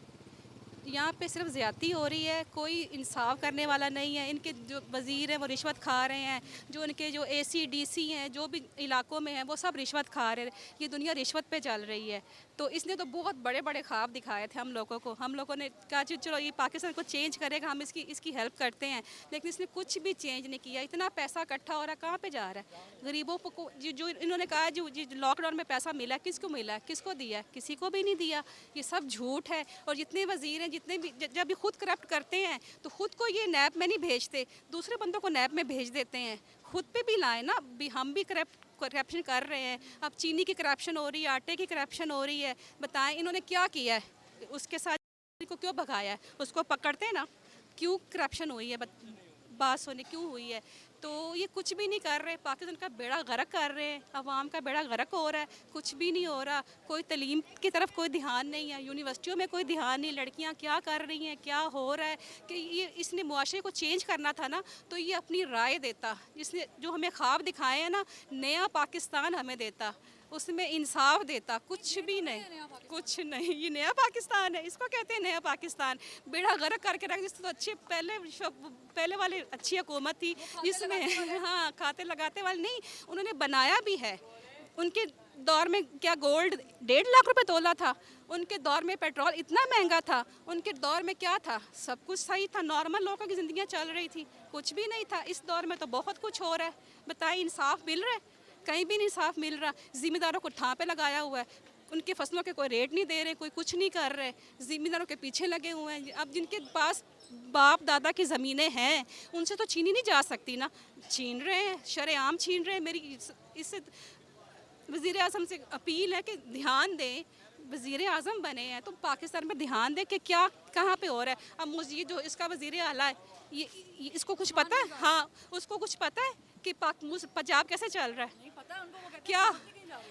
यहाँ पे सिर्फ ज़्यादती हो रही है, कोई इंसाफ करने वाला नहीं है। इनके जो वज़ीर हैं वो रिश्वत खा रहे हैं, जो इनके जो AC/DC हैं जो भी इलाकों में हैं वो सब रिश्वत खा रहे हैं। ये दुनिया रिश्वत पे चल रही है। तो इसने तो बहुत बड़े बड़े ख्वाब दिखाए थे हम लोगों को। हम लोगों ने कहा चलो ये पाकिस्तान को चेंज करेगा, हम इसकी हेल्प करते हैं, लेकिन इसने कुछ भी चेंज नहीं किया। इतना पैसा इकट्ठा हो रहा है, कहाँ पे जा रहा है? गरीबों को जो इन्होंने कहा जो लॉकडाउन में पैसा मिला, किसको मिला, किसको दिया? किसी को भी नहीं दिया। ये सब झूठ है। और जितने वज़ीर हैं, जितने भी जब भी खुद करप्ट करते हैं तो खुद को ये नैब में नहीं भेजते, दूसरे बंदों को नैब में भेज देते हैं। खुद पे भी लाए ना, भी हम भी करप्शन कर रहे हैं। अब चीनी की करप्शन हो रही है, आटे की करप्शन हो रही है। बताएं इन्होंने क्या किया है? उसके साथ को क्यों भगाया है? उसको पकड़ते हैं ना, क्यों करप्शन हुई है, बात सुनी क्यों हुई है? तो ये कुछ भी नहीं कर रहे, पाकिस्तान का बेड़ा गर्क कर रहे हैं, अवाम का बेड़ा गर्क हो रहा है, कुछ भी नहीं हो रहा। कोई तलीम की तरफ कोई ध्यान नहीं है, यूनिवर्सिटियों में कोई ध्यान नहीं, लड़कियां क्या कर रही हैं, क्या हो रहा है। कि ये इसने मुआशरे को चेंज करना था ना, तो ये अपनी राय देता, जिसने जो हमें ख्वाब दिखाए हैं ना, नया पाकिस्तान हमें देता, उसमें इंसाफ देता। कुछ भी नहीं, कुछ नहीं। ये नया पाकिस्तान है, इसको कहते हैं नया पाकिस्तान। बेड़ा गर्क करके रख, जिससे तो अच्छे पहले वाले अच्छी हुकूमत थी जिसमें हाँ खाते लगाते वाले नहीं, उन्होंने बनाया भी है। उनके दौर में क्या गोल्ड 1.5 लाख रुपए तोला था, उनके दौर में पेट्रोल इतना महंगा था, उनके दौर में क्या था, सब कुछ सही था, नॉर्मल लोगों की ज़िंदगियाँ चल रही थी, कुछ भी नहीं था। इस दौर में तो बहुत कुछ हो रहा है। बताइए इंसाफ मिल रहा है? कहीं भी नहीं इंसाफ मिल रहा। ज़िम्मेदारों को ठाँ पे लगाया हुआ है, उनकी फसलों के कोई रेट नहीं दे रहे, कोई कुछ नहीं कर रहे, ज़िम्मेदारों के पीछे लगे हुए हैं। अब जिनके पास बाप दादा की ज़मीनें हैं उनसे तो छीनी नहीं जा सकती ना, छीन रहे हैं, शरेआम छीन रहे हैं। मेरी इससे वज़ीर आज़म से अपील है कि ध्यान दें, वज़ीर आज़म बने हैं तो पाकिस्तान में ध्यान दें कि क्या कहाँ पे हो रहा है। अब मुझे जो इसका वज़ीर आला है, ये इसको कुछ पता है? हाँ, उसको कुछ पता है कि पंजाब कैसे चल रहा है। क्या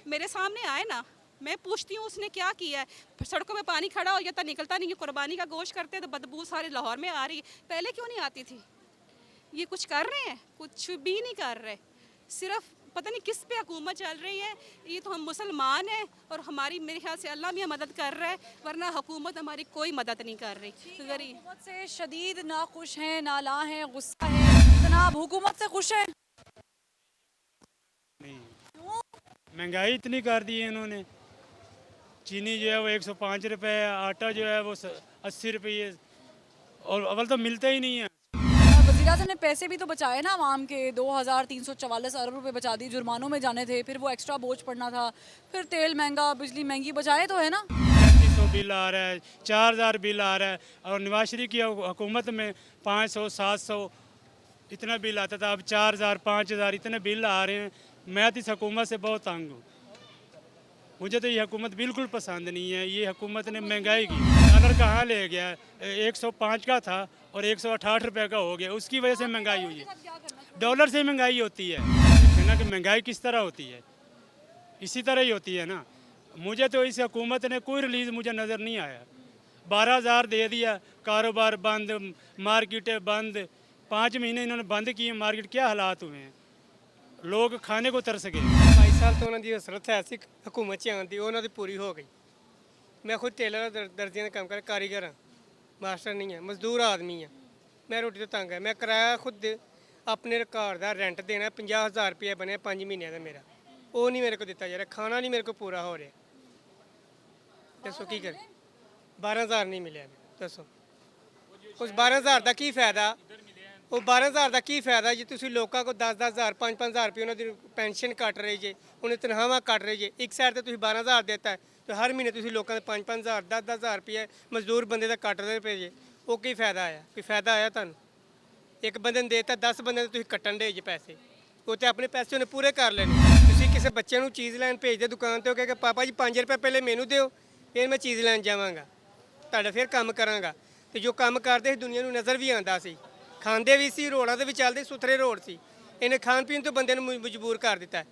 मेरे सामने आए ना, मैं पूछती हूँ उसने क्या किया है। सड़कों में पानी खड़ा हो जाता, निकलता नहीं है। कुर्बानी का गोश्त करते तो बदबू सारे लाहौर में आ रही है, पहले क्यों नहीं आती थी। ये कुछ कर रहे हैं, कुछ भी नहीं कर रहे। सिर्फ पता नहीं किस पे हुकूमत चल रही है। ये तो हम मुसलमान हैं और हमारी मेरे ख्याल से अल्लाह भी मदद कर रहा है, वरना हुकूमत हमारी कोई मदद नहीं कर रही। गरीब हुकूमत से शदीद नाखुश हैं, नाला हैं, गुस्सा है। जनाब हुकूमत से खुश हैं? महंगाई इतनी कर दी है इन्होंने। चीनी जो है वो 105 रुपये है, आटा जो है वो 80 रुपये, और अव्वल तो मिलते ही नहीं है। वज़ीर-ए-आज़म ने पैसे भी तो बचाए ना आवाम के, 2344 अरब रुपए बचा दी। जुर्मानों में जाने थे, फिर वो एक्स्ट्रा बोझ पड़ना था, फिर तेल महंगा, बिजली महंगी, बचाए तो है ना। 3500 बिल आ रहा है, 4000 बिल आ रहा है, और नवाज शरीफ की हुकूमत में 500 700 इतना बिल आता था, अब 4000 5000 इतने बिल आ रहे हैं। मैं तो इस हुकूमत से बहुत तंग हूँ। मुझे तो ये हुकूमत बिल्कुल पसंद नहीं है। ये हुकूमत ने महंगाई की, डॉलर कहाँ ले गया, 105 का था और 168 रुपये का हो गया। उसकी वजह से महंगाई हुई है। डॉलर से महंगाई होती है ना, कि महंगाई किस तरह होती है, इसी तरह ही होती है ना। मुझे तो इस हुकूमत ने कोई रिलीज़ मुझे नज़र नहीं आया। 12,000 दे दिया, कारोबार बंद, मार्केटें बंद। 5 महीने इन्होंने बंद किए मार्केट, क्या हालात हुए हैं, लोग खाने को तरस गए। 22 साल तो ਉਹਨਾਂ ਦੀ ਹਸਰਤ ਹੈ ਸੀ ਹਕੂਮਤ 'ਚ ਆਉਣ ਦੀ, ਉਹਨਾਂ ਦੀ ਪੂਰੀ ਹੋ ਗਈ। ਮੈਂ ਖੁਦ ਟੇਲਰ ਦਰਜੀਆਂ ਦਾ ਕੰਮ ਕਰ ਕਾਰੀਗਰ ਹਾਂ, ਮਾਸਟਰ ਨਹੀਂ ਹਾਂ, ਮਜ਼ਦੂਰ ਆਦਮੀ ਹਾਂ। ਮੈਂ ਰੋਟੀ ਤੋਂ ਤੰਗ ਹੈ। ਮੈਂ ਕਿਰਾਇਆ ਖੁਦ ਆਪਣੇ ਘਰ ਦਾ ਰੈਂਟ ਦੇਣਾ, 50,000 ਰੁਪਏ ਬਣਿਆ 5 ਮਹੀਨਿਆਂ ਦਾ ਮੇਰਾ, ਉਹ ਨਹੀਂ ਮੇਰੇ ਕੋਲ ਦਿੱਤਾ ਜਾ ਰਿਹਾ। ਖਾਣਾ ਨਹੀਂ ਮੇਰੇ ਕੋਲ ਪੂਰਾ ਹੋ ਰਿਹਾ। ਦੱਸੋ ਕੀ ਕਰੇ। 12,000 ਨਹੀਂ ਮਿਲਿਆ, ਦੱਸੋ ਉਸ 12,000 ਦਾ ਕੀ ਫਾਇਦਾ। ਉਹ 12,000 ਦਾ ਕੀ ਫਾਇਦਾ ਜੇ ਤੁਸੀਂ ਲੋਕਾਂ ਕੋਲ 10-10,000 5-5,000 ਰੁਪਏ ਉਹਨਾਂ ਦੀ ਪੈਨਸ਼ਨ ਕੱਟ ਰਹੇ ਜੇ, ਉਹਨੇ ਤਨਖਾਹਾਂ ਕੱਟ ਰਹੇ ਜੇ। ਇੱਕ ਸਾਈਡ ਤੇ ਤੁਸੀਂ 12,000 ਦਿੱਤਾ ਤੇ ਹਰ ਮਹੀਨੇ ਤੁਸੀਂ ਲੋਕਾਂ ਦੇ 5-5,000 10-10,000 ਰੁਪਏ ਮਜ਼ਦੂਰ ਬੰਦੇ ਦਾ ਕੱਟਦੇ ਪਏ ਜੇ। ਉਹ ਕੀ ਫਾਇਦਾ ਆਇਆ? ਕੋਈ ਫਾਇਦਾ ਆਇਆ ਤੁਹਾਨੂੰ? ਇੱਕ ਬੰਦੇ ਨੂੰ ਦੇਤਾ, 10 ਬੰਦੇ ਦੇ ਤੁਸੀਂ ਕੱਟਣ ਦੇ ਜੇ ਪੈਸੇ। ਉਹ ਤੇ ਆਪਣੇ ਪੈਸੇ ਉਹਨੇ ਪੂਰੇ ਕਰ ਲੈਣੇ। ਤੁਸੀਂ ਕਿਸੇ ਬੱਚੇ ਨੂੰ ਚੀਜ਼ ਲੈਣ ਭੇਜਦੇ ਦੁਕਾਨ ਤੇ, ਉਹ ਕਹੇਗਾ ਪਾਪਾ ਜੀ 5 ਰੁਪਏ ਪਹਿਲੇ ਮੈਨੂੰ ਦਿਓ, ਫਿਰ ਮੈਂ ਚੀਜ਼ ਲੈਣ ਜਾਵਾਂਗਾ, ਤੁਹਾਡਾ ਫਿਰ ਕੰਮ ਕਰਾਂਗਾ। ਤੇ ਜੋ ਕੰਮ ਕਰਦੇ ਸੀ ਦੁਨੀਆ ਨੂੰ ਨਜ਼ਰ ਵੀ ਆਉਂਦਾ ਸੀ, ਖਾਂਦੇ ਵੀ ਸੀ, ਰੋਡਾਂ ਤੇ ਵੀ ਚੱਲਦੇ, ਸੁਥਰੇ ਰੋਡ ਸੀ। ਇਹਨੇ ਖਾਣ ਪੀਣ ਤੋਂ ਬੰਦੇ ਨੂੰ ਮਜਬੂਰ ਕਰ ਦਿੱਤਾ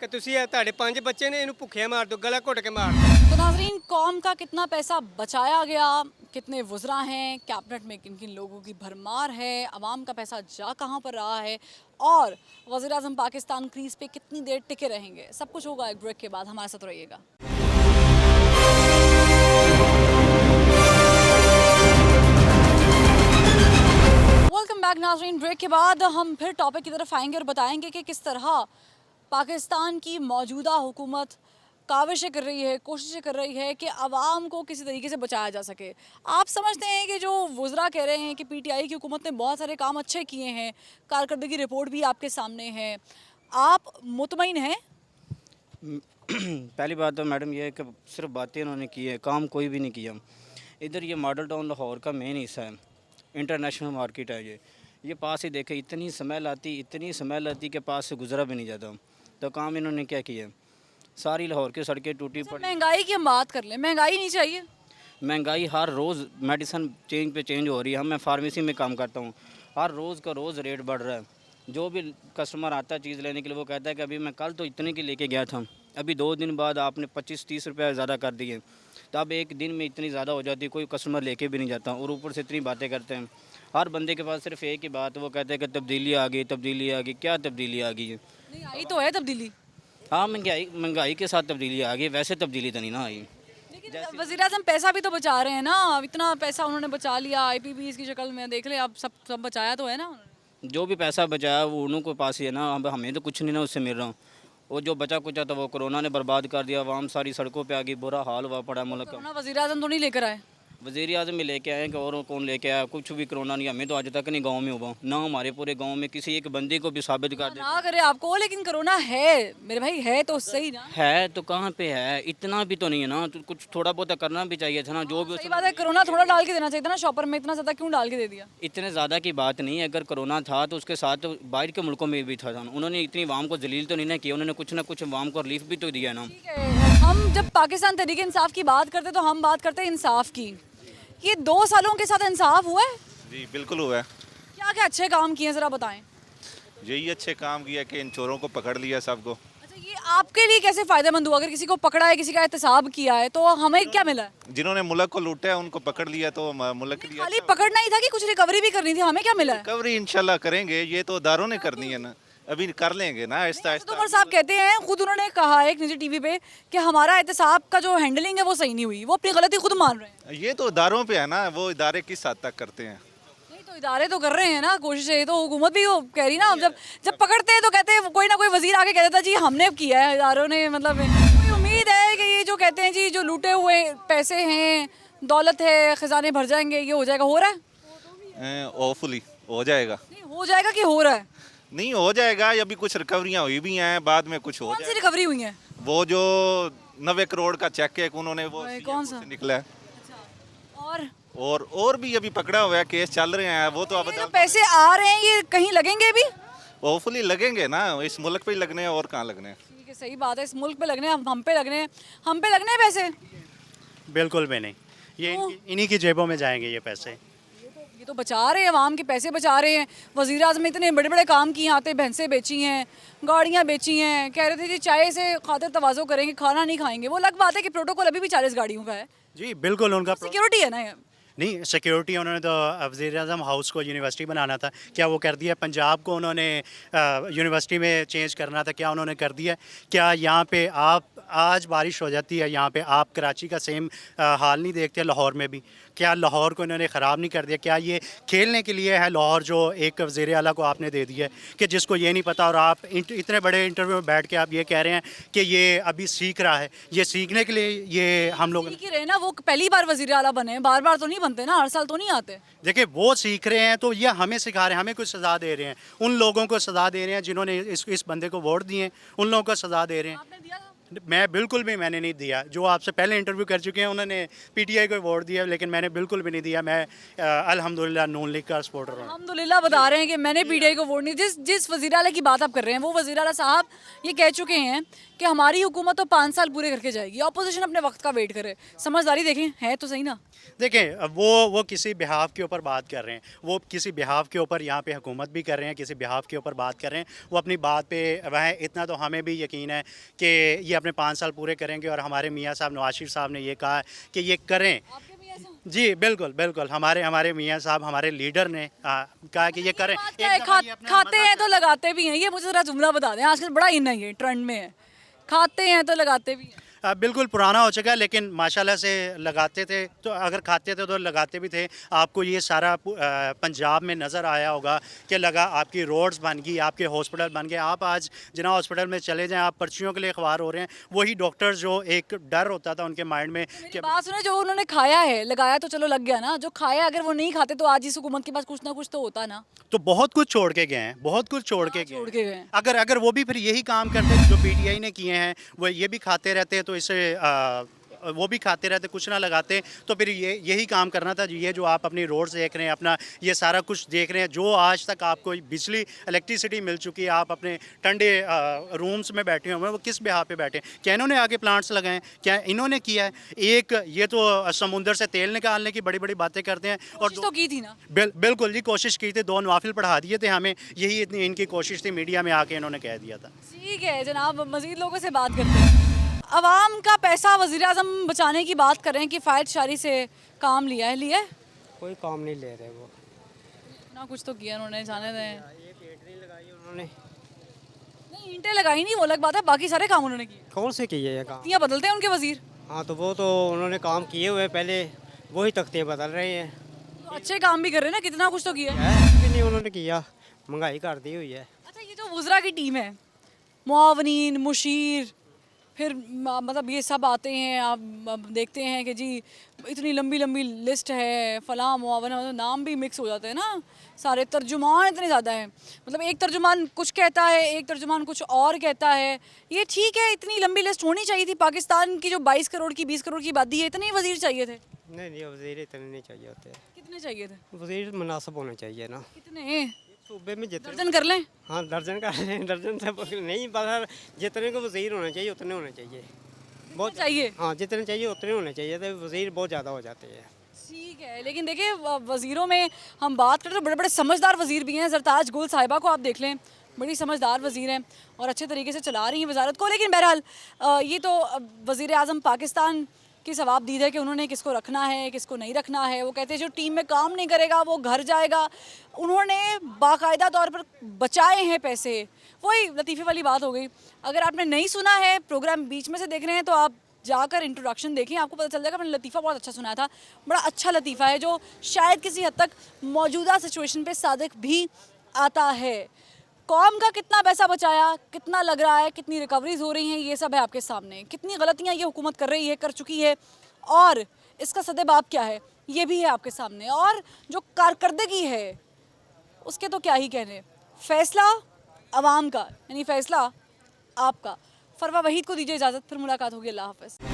कि तुसी ਤੁਹਾਡੇ 5 बच्चे ने इन्हू भुखे मार दो, गला घुट के मार दो। तो नाज़रीन, कौम का कितना पैसा बचाया गया, कितने वज़रा हैं, कैबिनेट में किन किन लोगों की भरमार है, अवाम का पैसा जा कहाँ पर रहा है, और वज़ीर-ए-आज़म पाकिस्तान क्रीज़ पे कितनी देर टिके रहेंगे, सब कुछ होगा एक ब्रेक के बाद। हमारे साथ रहिएगा। वेलकम बैक नाज़रीन। ब्रेक के बाद हम फिर टॉपिक की तरफ आएंगे और बताएंगे कि किस तरह पाकिस्तान की मौजूदा हुकूमत काविशें कर रही है, कोशिशें कर रही है कि आवाम को किसी तरीके से बचाया जा सके। आप समझते हैं कि जो वज़रा कह रहे हैं कि पीटीआई की हुकूमत ने बहुत सारे काम अच्छे किए हैं, कारकर्दगी रिपोर्ट भी आपके सामने है, आप मुतमईन हैं? पहली बात तो मैडम ये है कि सिर्फ बातें उन्होंने की है, काम कोई भी नहीं किया। इधर ये मॉडल टाउन लाहौर का मेन हिस्सा है, इंटरनेशनल मार्केट है। ये पास ही देखे, इतनी स्मेल आती के पास से गुजरा भी नहीं जाता। तो काम इन्होंने क्या किया, सारी लाहौर की सड़कें टूटी पड़ी। महंगाई की हम बात कर लें, महंगाई नहीं चाहिए। महंगाई हर रोज़ मेडिसन चेंज पे चेंज हो रही है। मैं फार्मेसी में काम करता हूँ, हर रोज़ का रोज़ रेट बढ़ रहा है। जो भी कस्टमर आता है चीज़ लेने के लिए, वो कहता है कि अभी मैं कल तो इतने की लेके गया था, अभी 2 दिन बाद आपने 25-30 रुपये ज़्यादा कर दिए। तो अब एक दिन में इतनी ज़्यादा हो जाती है, कोई कस्टमर लेके भी नहीं जाता, और ऊपर से इतनी बातें करते हैं। हर बंदे के पास सिर्फ एक ही बात, वो कहते हैं कि तब्दीली आ गई, तब्दीली आ गई। क्या तब्दीली आ गई है? नहीं आई तो है तब्दीली। हाँ, महंगाई के साथ तब्दीली आ गई, वैसे तब्दीली तो नहीं ना आई। लेकिन वज़ीर-ए-आज़म पैसा भी तो बचा रहे हैं ना, इतना पैसा उन्होंने बचा लिया IPBs की शक्ल में, देख ले आप, सब बचाया तो है ना। जो भी पैसा बचाया वो उन्हों के पास ही है ना, अब हमें तो कुछ नहीं ना उससे मिल रहा। वो जो बचा कुचा था वो कोरोना ने बर्बाद कर दिया, आवाम सारी सड़कों पे आ गई, बुरा हाल हुआ पड़ा मुल्क का। वज़ीर-ए-आज़म तो नहीं लेकर आए, वज़ीर-ए-आज़म में लेके आए कि और कौन लेके आया, कुछ भी कोरोना नहीं, हमें तो आज तक नहीं गांव में हुआ ना, हमारे पूरे गांव में किसी एक बंदे को भी साबित कर दे ना करे आपको। लेकिन कोरोना है मेरे भाई, है तो सही ना, है तो कहाँ पे है, इतना भी तो नहीं है ना, तो कुछ थोड़ा बहुत करना भी चाहिए था ना। जो भी सही बात है, कोरोना थोड़ा डाल के देना चाहिए था ना शॉपर में, इतना ज़्यादा क्यों डाल के दे दिया? इतने ज़्यादा की बात नहीं है, अगर कोरोना था तो उसके साथ बाहर के मुल्कों में भी था। उन्होंने इतनी आवाम को जलील तो नहीं ना किया, उन्होंने कुछ ना कुछ आवाम को रिलीफ भी तो दिया ना। हम जब पाकिस्तान तहरीक इंसाफ की बात करते तो हम बात करते हैं इंसाफ की। ये 2 सालों के साथ इंसाफ हुआ है? जी बिल्कुल हुआ है। क्या क्या अच्छे काम किए ज़रा बताएं। यही अच्छे काम किया कि इन चोरों को पकड़ लिया सबको। अच्छा, ये आपके लिए कैसे फायदेमंद हुआ? अगर किसी को पकड़ा है, किसी का एहतसाब किया है, तो हमें क्या मिला है? जिन्होंने मुल्क को लूटा है उनको पकड़ लिया तो मुल्क के लिए खाली पकड़ना ही था कि कुछ रिकवरी भी करनी थी? हमें क्या मिला है? रिकवरी इंशाल्लाह करेंगे, ये तो दारों ने करनी है ना, अभी कर लेंगे ना आहिस्ता तो आहिस्ता। उमर साहब कहते हैं, खुद उन्होंने कहा है एक निजी टीवी पे कि हमारा एहतसाब का जो हैंडलिंग है वो सही नहीं हुई। वो अपनी गलती खुद मान रहे हैं। ये तो इदारों पे है ना, वो इदारे किस हद तक करते हैं। नहीं तो इदारे तो कर रहे हैं ना कोशिशें, ये तो हुकूमत भी वो कह रही ना। जब जब पकड़ते हैं तो कहते हैं, कोई ना कोई वजीर आके कह देता जी हमने किया है, इदारों ने। मतलब कोई उम्मीद है कि ये जो कहते हैं जी जो लूटे हुए पैसे हैं, दौलत है, खजाने भर जाएंगे, ये हो जाएगा? हो रहा है? होपफुली हो जाएगा। नहीं हो जाएगा कि हो रहा है? नहीं हो जाएगा, अभी कुछ रिकवरियाँ हुई भी हैं, बाद में कुछ हो कौन सी जाएगा। रिकवरी हुई है? वो जो 90 करोड़ का चेक है उन्होंने वो कौन सा निकला है, और भी अभी पकड़ा हुआ है, केस चल रहे हैं। वो तो अब ये जो पैसे आ रहे हैं ये कहीं लगेंगे भी? होपफुली लगेंगे ना, इस मुल्क पे ही लगने हैं, और कहाँ लगने हैं। ठीक है, सही बात है, इस मुल्क पे लगने हैं, हम पे लगने हैं, हम पे लगने हैं पैसे। बिल्कुल भी नहीं, ये इन्हीं की जेबों में जाएंगे ये पैसे। ये तो बचा रहे हैं, अवाम के पैसे बचा रहे हैं। वज़ीर आज़म इतने बड़े बड़े काम किए, आते भैंसें बेची हैं, गाड़ियाँ बेची हैं, कह रहे थे जी चाय से खातिर तवाज़ो करेंगे, खाना नहीं खाएंगे। वो अलग बात है कि प्रोटोकॉल अभी भी 40 गाड़ियों का है। जी बिल्कुल, उनका सिक्योरिटी है ना ये। नहीं, सिक्योरिटी उन्होंने तो वज़ीर आज़म हाउस को यूनिवर्सिटी बनाना था, क्या वो कर दिया? पंजाब को उन्होंने यूनिवर्सिटी में चेंज करना था, क्या उन्होंने कर दिया? क्या यहाँ पे आप आज बारिश हो जाती है, यहाँ पे आप कराची का सेम हाल नहीं देखते? लाहौर में भी क्या लाहौर को इन्होंने ख़राब नहीं कर दिया? क्या ये खेलने के लिए है लाहौर, जो एक वज़ीर आला को आपने दे दिया है कि जिसको ये नहीं पता, और आप इतने बड़े इंटरव्यू में बैठ के आप ये कह रहे हैं कि ये अभी सीख रहा है। ये सीखने के लिए ये हम लोग सीख ही रहे ना, वो पहली बार वज़ीर आला बने, बार बार तो नहीं बनते ना, हर साल तो नहीं आते। देखिए वो सीख रहे हैं तो ये हमें सिखा रहे हैं, हमें कुछ सज़ा दे रहे हैं, उन लोगों को सज़ा दे रहे हैं जिन्होंने इस बंदे को वोट दिए, उन लोगों को सज़ा दे रहे हैं। मैं बिल्कुल भी मैंने नहीं दिया। जो आपसे पहले इंटरव्यू कर चुके हैं उन्होंने पीटीआई को वोट दिया, लेकिन मैंने बिल्कुल भी नहीं दिया। मैं अल्हम्दुलिल्लाह नून लीग का सपोर्टर हूँ। अल्हम्दुलिल्लाह बता रहे हैं कि मैंने पीटीआई को वोट नहीं। जिस वज़ीर आला की बात आप कर रहे हैं, वो वज़ीर आला साहब ये कह चुके हैं कि हमारी हुकूमत तो 5 साल पूरे करके जाएगी, अपोजिशन अपने वक्त का वेट करे। समझदारी देखें, है तो सही ना। देखें वो किसी बिहाफ के ऊपर बात कर रहे हैं, वो किसी बिहाफ के ऊपर यहाँ पे हुकूमत भी कर रहे हैं, किसी बिहाफ के ऊपर बात कर रहे हैं। वो अपनी बात पे वह इतना तो हमें भी यकीन है कि ये अपने 5 साल पूरे करेंगे, और हमारे मियाँ साहब नवाज शरीफ साहब ने ये कहा कि ये करें। जी बिल्कुल बिल्कुल, हमारे मियाँ साहब, हमारे लीडर ने कहा कि ये करें। खाते हैं तो लगाते भी हैं, ये मुझे ज़रा जुमला बता दें, आजकल बड़ा इन है, ये ट्रेंड में है, खाते हैं तो लगाते भी हैं। बिल्कुल पुराना हो चुका है, लेकिन माशाल्लाह से लगाते थे, तो अगर खाते थे तो लगाते भी थे। आपको ये सारा पंजाब में नज़र आया होगा कि लगा, आपकी रोड्स बन गई, आपके हॉस्पिटल बन गए। आप आज जिना हॉस्पिटल में चले जाएं, आप पर्चियों के लिए ख्वार हो रहे हैं। वही डॉक्टर्स जो एक डर होता था उनके माइंड में कि बात सुने, जो उन्होंने खाया है, लगाया तो चलो लग गया ना, जो खाया अगर वो नहीं खाते तो आज इस हुकूमत के पास कुछ ना कुछ तो होता ना। तो बहुत कुछ छोड़ के गए हैं, बहुत कुछ छोड़ के गए। अगर वो भी फिर यही काम करते जो पीटीआई ने किए हैं, वो ये भी खाते रहते, तो इसे वो भी खाते रहते, कुछ ना लगाते, तो फिर यही काम करना था। ये जो आप अपनी रोड्स देख रहे हैं, अपना ये सारा कुछ देख रहे हैं, जो आज तक आपको बिजली इलेक्ट्रिसिटी मिल चुकी है, आप अपने ठंडे रूम्स में बैठे हुए हैं, वो किस बिहार पे बैठे हैं? क्या इन्होंने आगे प्लांट्स लगाए? क्या इन्होंने किया है? एक ये तो समुंदर से तेल निकालने की बड़ी बड़ी बातें करते हैं, और तो की थी ना। बिल्कुल जी, कोशिश की थी, 2 नवाफिल पढ़ा दिए थे हमें, यही इतनी इनकी कोशिश थी, मीडिया में आके इन्होंने कह दिया था। ठीक है जनाब, मज़ीद लोगों से बात करते हैं। अवाम का पैसा वज़ीर आज़म बचाने की बात कर रहे हैं कि फ़ायद शारी से काम लिया है? कोई काम नहीं ले रहे वो। ना कुछ तो किया उन्होंने, जाने दें। एक ईंट नहीं लगाई उन्होंने। नहीं, ईंटें लगाई नहीं, वो अलग बात है, बाकी सारे काम उन्होंने किए। कौन से किए ये काम? तख्तियाँ बदलते हैं उनके वज़ीर। हाँ तो वो तो उन्होंने काम किए हुए, पहले वही तख्तियाँ बदल रहे हैं। तो अच्छे काम भी कर रहे हैं ना, कितना कुछ तो किया है। नहीं उन्होंने किया, महंगाई कर दी हुई है। अच्छा, ये जो वज़रा की टीम है, मुआवनीन, मुशीर, फिर मतलब ये सब आते हैं, आप देखते हैं कि जी इतनी लंबी लंबी लिस्ट है, फ़लाँ मुआवना, मतलब नाम भी मिक्स हो जाते हैं ना सारे। तर्जुमान इतने ज़्यादा हैं, मतलब एक तर्जुमान कुछ कहता है, एक तर्जुमान कुछ और कहता है। ये ठीक है, इतनी लंबी लिस्ट होनी चाहिए थी? पाकिस्तान की जो 22 करोड़ की 20 करोड़ की आबादी है, इतने वज़ीर चाहिए थे? नहीं वज़ीर इतने नहीं चाहिए होते। कितने चाहिए थे? वज़ीर मुनासिब होने चाहिए ना। कितने? सूबे में जितने दर्जन कर लें? हाँ दर्जन कर लें, दर्जन से नहीं, बस जितने को वज़ीर होने चाहिए उतने होने चाहिए। बहुत चाहिए? हाँ जितने चाहिए उतने होने चाहिए, तो वज़ीर बहुत ज़्यादा हो जाते हैं। ठीक है, लेकिन देखिए वज़ीरों में हम बात करें तो बड़े बड़े समझदार वज़ीर भी हैं। ज़रताज गुल साहिबा को आप देख लें, बड़ी समझदार वज़ीर हैं और अच्छे तरीके से चला रही हैं वजारत को। लेकिन बहरहाल ये तो वज़ीर आज़म पाकिस्तान की सवाबदीद है कि उन्होंने किसको रखना है किसको नहीं रखना है। वो कहते हैं जो टीम में काम नहीं करेगा वो घर जाएगा। उन्होंने बाकायदा तौर पर बचाए हैं पैसे। वही लतीफ़े वाली बात हो गई। अगर आपने नहीं सुना है, प्रोग्राम बीच में से देख रहे हैं, तो आप जाकर इंट्रोडक्शन देखें, आपको पता चल जाएगा। मैंने लतीफ़ा बहुत अच्छा सुनाया था, बड़ा अच्छा लतीफ़ा है जो शायद किसी हद तक मौजूदा सिचुएशन पे सादिक भी आता है। कौम का कितना पैसा बचाया, कितना लग रहा है, कितनी रिकवरीज हो रही हैं, ये सब है आपके सामने। कितनी गलतियां ये हुकूमत कर रही है, कर चुकी है, और इसका सदेबाब क्या है, ये भी है आपके सामने। और जो कारकर्दगी है उसके तो क्या ही कहने। फैसला अवाम का, यानी फैसला आपका। फरवा वहीद को दीजिए इजाज़त, फिर मुलाकात होगी। अल्लाह हाफ़िज़।